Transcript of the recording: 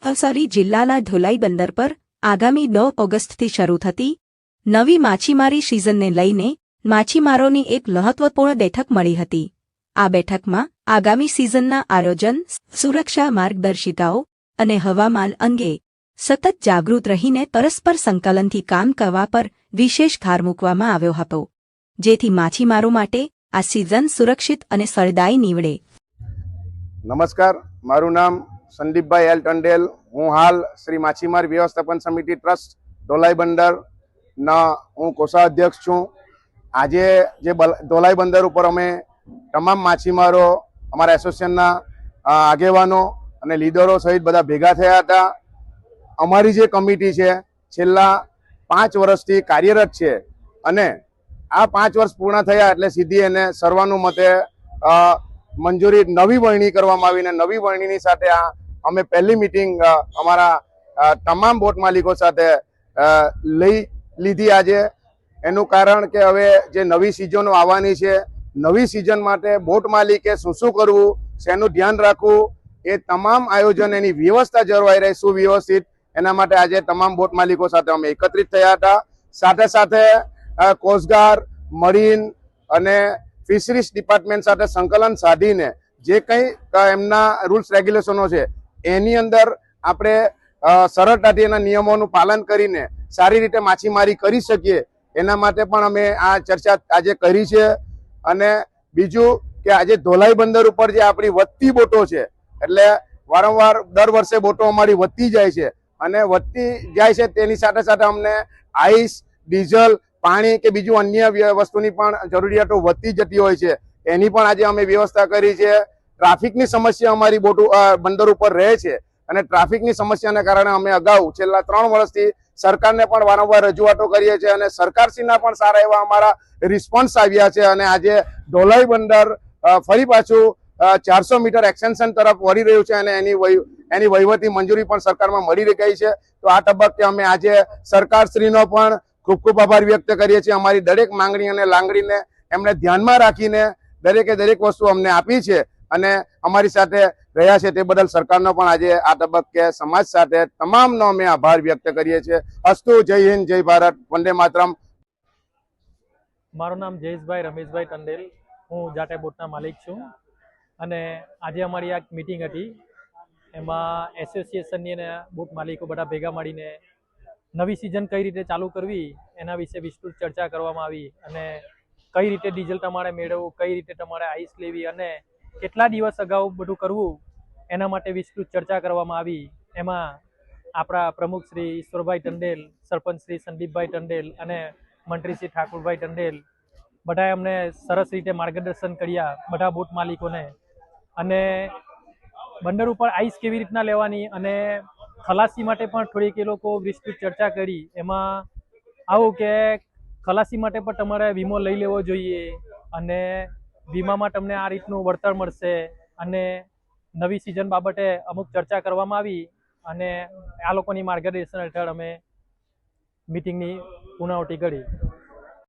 નવસારી જિલ્લાના ધોલાઈ બંદર પર આગામી 9 ઓગસ્ટથી શરૂ થતી નવી માછીમારી સિઝનને લઈને માછીમારોની એક મહત્વપૂર્ણ બેઠક મળી હતી। આ બેઠકમાં આગામી સિઝનના આયોજન, સુરક્ષા માર્ગદર્શિકાઓ અને હવામાન અંગે સતત જાગૃત રહીને પરસ્પર સંકલનથી કામ કરવા પર વિશેષ ભાર મૂકવામાં આવ્યો હતો, જેથી માછીમારો માટે આ સિઝન સુરક્ષિત અને ફળદાયી નીવડે। નમસ્કાર, મારું નામ સંદીપભાઈ એલ ટંડેલ। હું હાલ શ્રી માછીમાર વ્યવસ્થાપન સમિતિ ટ્રસ્ટ ધોલાઈ બંદરના હું કોષાધ્યક્ષ છું। આજે જે ધોલાઈ બંદર ઉપર અમે તમામ માછીમારો, અમારા એસોસિએશનના આગેવાનો અને લીડરો સહિત બધા ભેગા થયા હતા। અમારી જે કમિટી છે છેલ્લા 5 વર્ષથી કાર્યરત છે અને આ 5 વર્ષ પૂર્ણ થયા એટલે સીધી એને સર્વાનુમતે મંજૂરી નવી વરણી કરવામાં આવીને નવી વરણીની સાથે અમે પહેલી મીટિંગ અમારા તમામ બોટ માલિકો સાથે લીધી આજે। એનું કારણ કે હવે જે નવી સિઝનો આવવાની છે, નવી સિઝન માટે બોટ માલિકે શું કરવું, શેનું ધ્યાન રાખવું, એ તમામ આયોજન, એની વ્યવસ્થા જળવાઈ રહે સુવ્યવસ્થિત, એના માટે આજે તમામ બોટ માલિકો સાથે અમે એકત્રિત થયા હતા। સાથે સાથે કોસ્ટગાર્ડ, મરીન અને ફિશરીઝ ડિપાર્ટમેન્ટ સાથે સંકલન સાધીને જે કંઈ એમના રૂલ્સ રેગ્યુલેશનો છે એની અંદર આપણે સરળતાથી એના નિયમોનું પાલન કરીને સારી રીતે માછીમારી કરી શકીએ, એના માટે પણ અમે આ ચર્ચા આજે કરી છે। અને બીજું કે આજે ધોલાઈ બંદર ઉપર જે આપણી વધતી બોટો છે, એટલે વારંવાર દર વર્ષે બોટો અમારી વધતી જાય છે અને વધતી જાય છે તેની સાથે સાથે અમને આઈસ, ડીઝલ, પાણી કે બીજું અન્ય વસ્તુની પણ જરૂરિયાતો વધતી જતી હોય છે, એની પણ આજે અમે વ્યવસ્થા કરી છે। ટ્રાફિકની સમસ્યા અમારી બંદર ઉપર રહે છે અને ટ્રાફિકની સમસ્યાને કારણે અમે અગાઉ છેલ્લા 3 વર્ષથી સરકારને પણ વારંવાર રજૂઆતો કરીએ છીએ અને સરકારશ્રીના પણ સારા એવા અમારા રિસ્પોન્સ આવ્યા છે અને આજે ધોલાઈ બંદર ફરી પાછું 400 મીટર એક્સટેન્શન તરફ વળી રહ્યું છે અને એની વહીવટી મંજૂરી પણ સરકારમાં મળી ગઈ છે। તો આ તબક્કે અમે આજે સરકારશ્રીનો પણ ખૂબ ખૂબ આભાર વ્યક્ત કરીએ છીએ। અમારી દરેક માંગણી અને લાંગણીને એમણે ધ્યાનમાં રાખીને દરેકે દરેક વસ્તુ અમને આપી છે અને અમારી સાથે રહ્યા છે, તે બદલ સરકારનો પણ આજે આ તબક્કે સમાજ સાથે તમામનો અમે આભાર વ્યક્ત કરીએ છીએ। અસ્તુ, જય હિન્દ, જય ભારત, વંદે માતરમ। મારું નામ જયેશભાઈ રમેશભાઈ ટંડેલ, હું જાટે બોટના માલિક છું અને આજે અમારી આ મીટિંગ હતી, એમાં એસોસિએશનની અને બોટ માલિકો બધા ભેગા મળીને નવી સિઝન કઈ રીતે ચાલુ કરવી એના વિશે વિસ્તૃત ચર્ચા કરવામાં આવી અને કઈ રીતે ડીઝલ તમારે મેળવવું, કઈ રીતે તમારે આઈસ લેવી અને કેટલા દિવસ અગાઉ બધું કરવું એના માટે વિસ્તૃત ચર્ચા કરવામાં આવી। એમાં આપણા પ્રમુખ શ્રી ઈશ્વરભાઈ ટંડેલ, સરપંચ શ્રી સંદીપભાઈ ટંડેલ અને મંત્રી શ્રી ઠાકુરભાઈ ટંડેલ બધાએ અમને સરસ રીતે માર્ગદર્શન કર્યા બધા બોટ માલિકોને, અને બંદર ઉપર આઈસ કેવી રીતના લેવાની અને ખલાસી માટે પણ થોડીક એ લોકો વિસ્તૃત ચર્ચા કરી। એમાં આવું કે ખલાસી માટે પણ તમારે વીમો લઈ લેવો જોઈએ અને વીમામાં તમને આ રીતનું વળતર મળશે અને નવી સિઝન બાબતે અમુક ચર્ચા કરવામાં આવી અને આ લોકોની માર્ગદર્શન હેઠળ અમે મીટિંગની પૂર્ણાહુતિ કરી।